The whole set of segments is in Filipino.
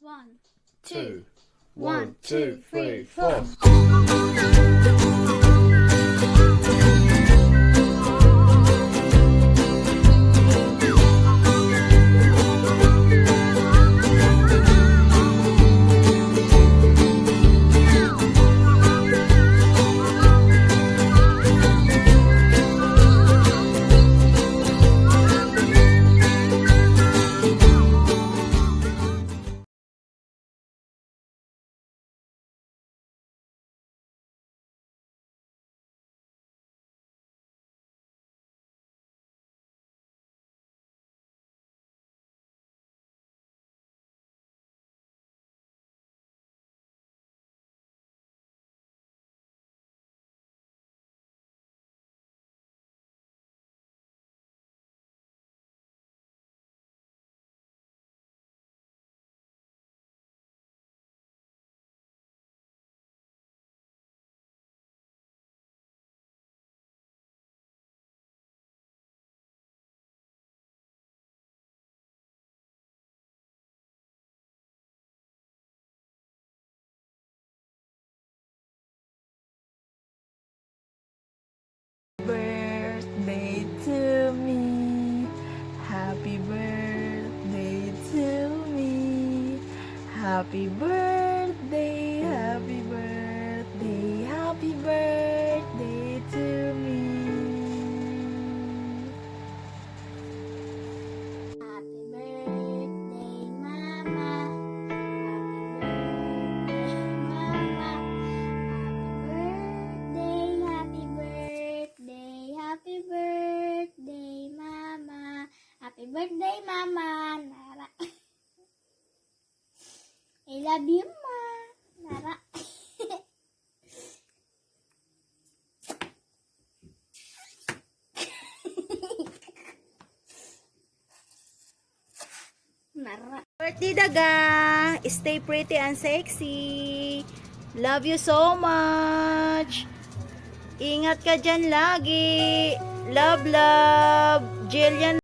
One, two, one, two, three, four. Birthday to me. Happy birthday to me. Happy birthday, happy birthday, happy birthday to me. Happy birthday, Mama. Happy birthday, Happy birthday, Mama. Happy birthday, Mama. Nara. I love you, Ma. Nara. Nara. Birthday Daga! Stay pretty and sexy! Love you so much! Ingat ka dyan lagi! Love, love! Jillian.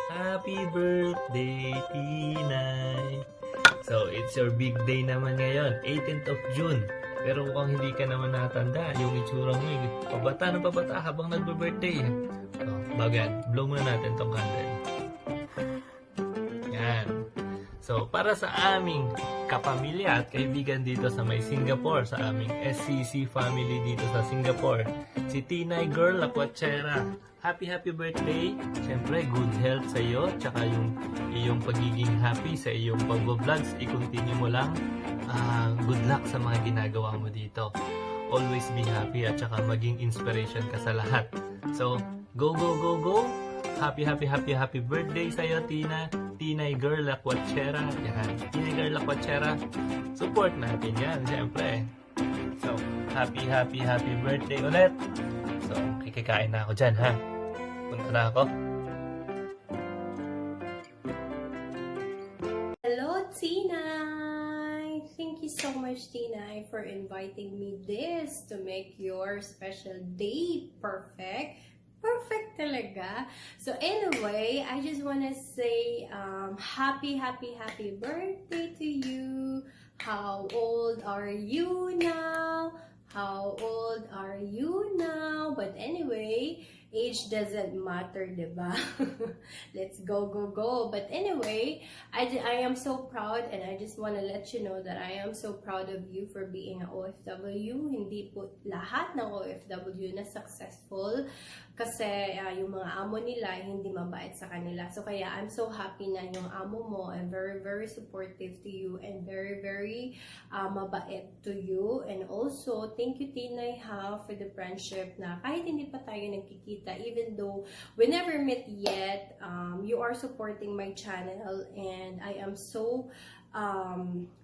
Happy birthday, Tinay! So, it's your big day naman ngayon, 18th of June. Pero mukhang hindi ka naman natanda, yung itsura mo, pabata na pabata habang nagbe-birthday. So, bago yan, blow muna natin tong candle. Yan. So, para sa aming kapamilya at kaibigan dito sa may Singapore, sa aming SCC family dito sa Singapore, si Tinay Girl Lapuachera. Happy birthday! Siyempre, good health sa iyo, tsaka yung iyong pagiging happy sa iyong pag-vlogs, i-continue mo lang. Good luck sa mga ginagawa mo dito. Always be happy at tsaka maging inspiration ka sa lahat. So, go, go, go, go! Happy birthday sa iyo, Tina! Tinay Girl Lacuachera. Yan, Tinay Girl Lacuachera. Support natin yan, syempre. So, happy birthday ulit. So, kikikain na ako dyan, ha? Punta na ako. Hello, Tinay! Thank you so much, Tinay, for inviting me this to make your special day perfect. Perfect talaga. So anyway, I just want to say happy birthday to you. How old are you now? How old are you now? But anyway, age doesn't matter, diba? Let's go. But anyway, I am so proud, and I just want to let you know that I am so proud of you for being an OFW. Hindi po lahat ng OFW na successful kasi yung mga amo nila hindi mabait sa kanila. So kaya I'm so happy na yung amo mo and very supportive to you and very mabait to you. And also, thank you, Tinay, ha, for the friendship na kahit hindi pa tayo nagkikita, even though we never met yet, you are supporting my channel, and I am so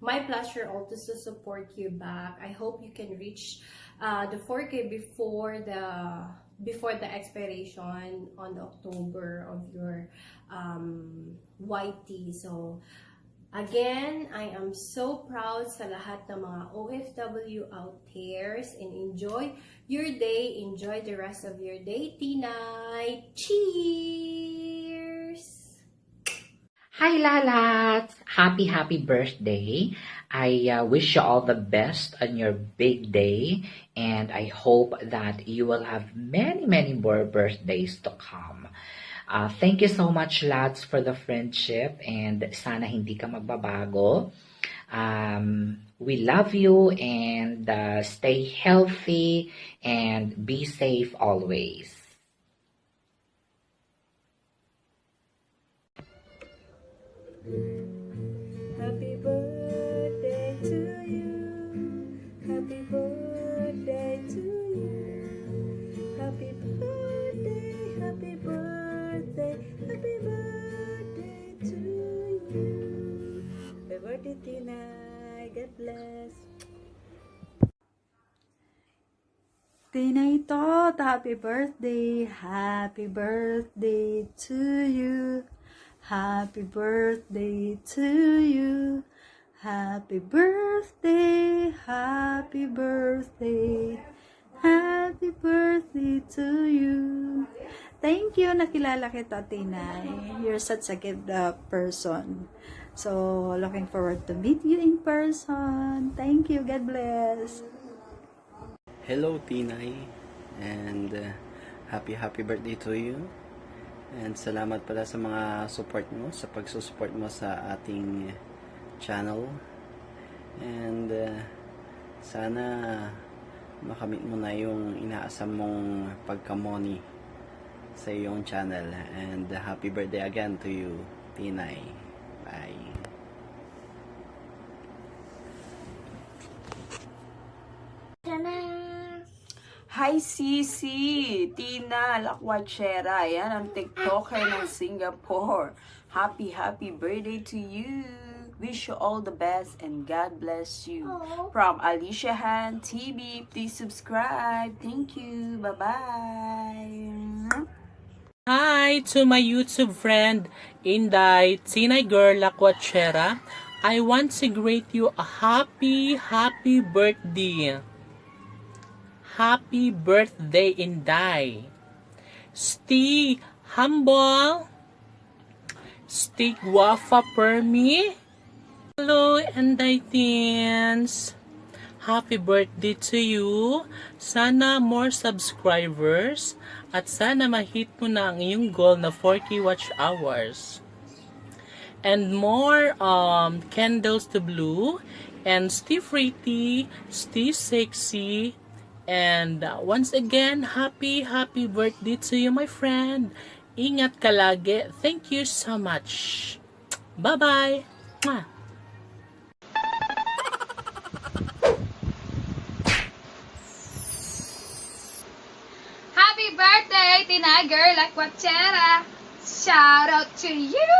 my pleasure also to support you back. I hope you can reach the 4K before the expiration on October of your YT. So again, I am so proud sa lahat ng mga OFW out there, and enjoy your day. Enjoy the rest of your day, Tinay. Cheers! Hi Lalat! Happy birthday! I wish you all the best on your big day, and I hope that you will have many more birthdays to come. Thank you so much, Lats, for the friendship, and sana hindi ka magbabago. We love you, and stay healthy and be safe always. Happy birthday to you. Happy birthday to you. Happy birthday, happy birthday, happy birthday to you. Happy birthday, Tinay. God bless. Tinay Tot, happy birthday. Happy birthday to you. Happy birthday to you. Happy birthday, happy birthday, happy birthday to you. Thank you, nakilala kita, Tinay. You're such a good person. So, looking forward to meet you in person. Thank you, God bless. Hello, Tinay, and happy birthday to you. And salamat pala sa mga support mo, sa pagsusupport mo sa ating channel. And sana makamit mo na yung inaasam mong pagkamoni sa iyong channel. And happy birthday again to you, Tinay. Bye. Hi, Sisi! Tina Lacuachera. Yan ang TikToker ng Singapore. Happy birthday to you. Wish you all the best and God bless you. From Alicia Han TV. Please subscribe. Thank you. Bye-bye. Hi to my YouTube friend, Inday Tinay Girl Lacuachera. I want to greet you a happy birthday. Happy birthday, Inday. Stay humble. Stay guapa per me. Hello, Inday Teens. Happy birthday to you. Sana more subscribers. At sana ma-hit mo na ang iyong goal na 4K watch hours. And more candles to blow. And stay pretty. Stay sexy. And once again, happy birthday to you, my friend. Ingat ka lagi. Thank you so much. Bye-bye. Mwah. Happy birthday, Tinay Girl Lacuachera! Shout out to you!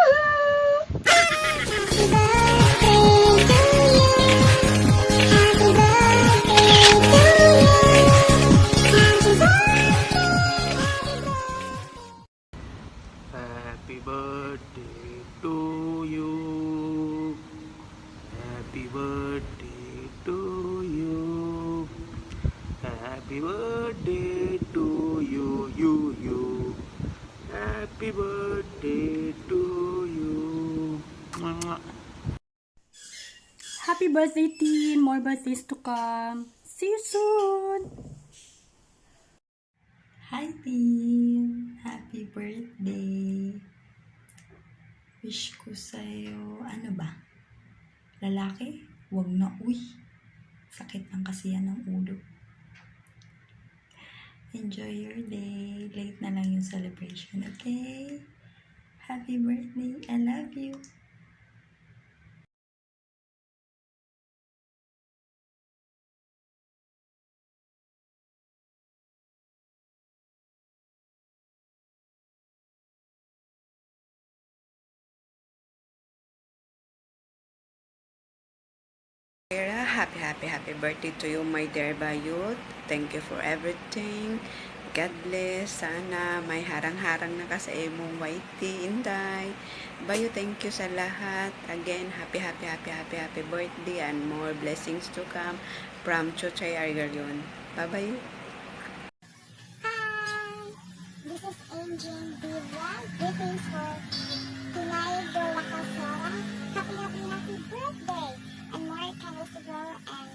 birthday, Teen! More birthdays to come. See you soon! Hi, Teen! Happy birthday! Wish ko sa'yo, ano ba? Lalaki? Wag na, uy! Sakit lang kasi yan ng ulo. Enjoy your day. Late na lang yung celebration, okay? Happy birthday. I love you. Sarah, happy birthday to you, my dear Bayut. Thank you for everything. God bless. Sana may harang-harang na ka sa imong whitey, inday. Bayo, thank you sa lahat. Again, happy birthday and more blessings to come from Chuchay Argalion. Bye-bye. Hi! This is Angel Diva. Greetings for Tinay Girla Casara. Happy birthday! And more candles to grow and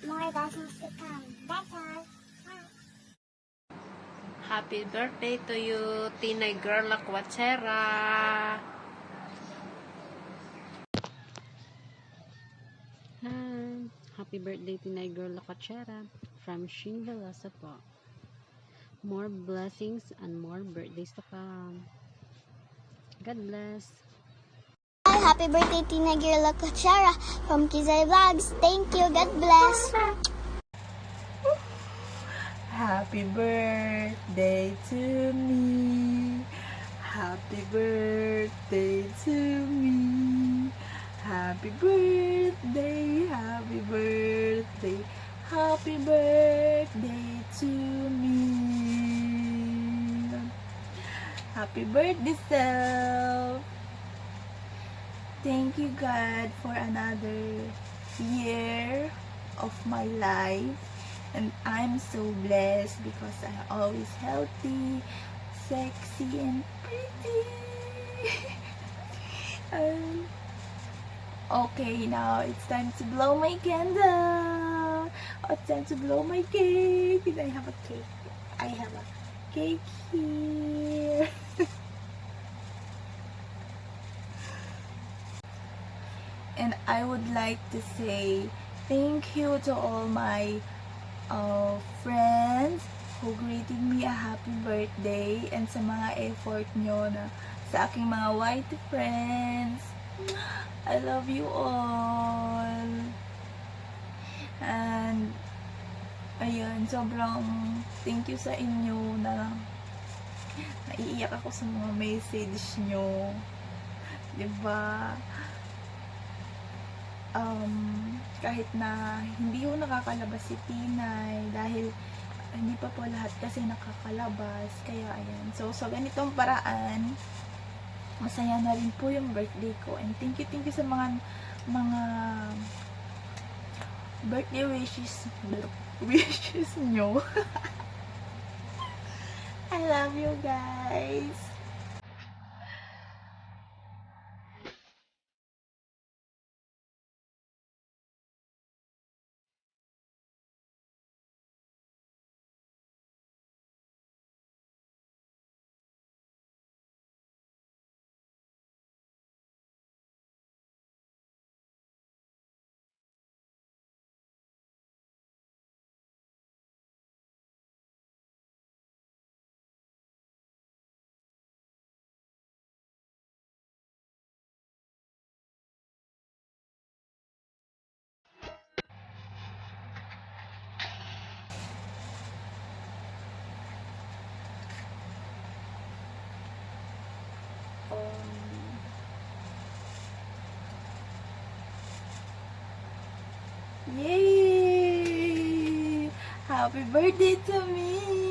more blessings to come. That's all. Bye. Happy birthday to you, Tinay Girl Lakwachera. Hi! Happy birthday to my girl Lakachera from Shing Velosa po. More blessings and more birthdays to come. God bless. Hi, happy birthday Tina Girla Kachara from Kizay Vlogs. Thank you. God bless. Happy birthday to me. Happy birthday to me. Happy birthday, happy birthday, happy birthday to me. Happy birthday, self. Thank you, God, for another year of my life. And I'm so blessed because I'm always healthy, sexy, and pretty. Okay, now it's time to blow my candle. Oh, it's time to blow my cake. Did I have a cake? I have a cake here. And I would like to say thank you to all my friends who greeted me a happy birthday and sa mga effort nyo na sa aking mga white friends. I love you all. And ayun, sobrang thank you sa inyo na naiiyak ako sa mga message nyo. Diba? Kahit na hindi ko nakakalabas si Tinay dahil hindi pa po lahat kasi nakakalabas. Kaya ayan. So ganitong paraan, masaya na rin po yung birthday ko. And thank you sa mga birthday wishes nyo. I love you guys. Yay! Happy birthday to me!